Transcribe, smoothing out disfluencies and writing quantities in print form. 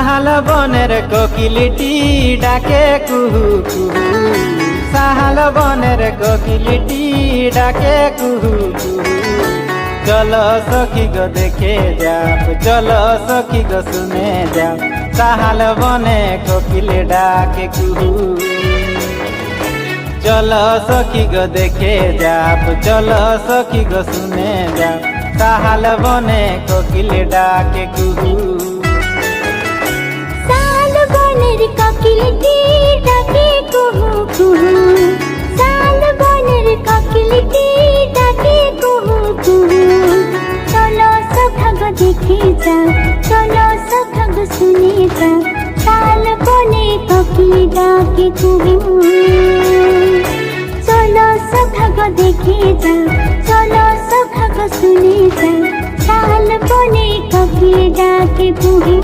সাহাল বনের কোকিলটি ডাকে কুহু কুহু, সাহাল বনের কোকিলটি ডাকে কুহু কুহু। চলো সখী গো দেখে যাব, চলো সখী গো শুনে যাব, সাহাল বনে কোকিল ডাকে কুহু। চলো সখী গো দেখে যাব, চলো সখী গো শুনে যাব, সাহাল বনে কোকিল ডাকে কুহু। সাহাল বনের কোকিলটি ডাকে কুহু কুহু, সাহাল বনের কোকিলটি ডাকে কুহু কুহু। চলো সখা গো দেখে যাও, চলো সখা গো শুনে যাও, সাহাল বনে কোকিল ডাকে কুহু। চলো সখা গো দেখে যাও, চলো সখা গো শুনে যাও, সাহাল বনে কোকিল ডাকে কুহু।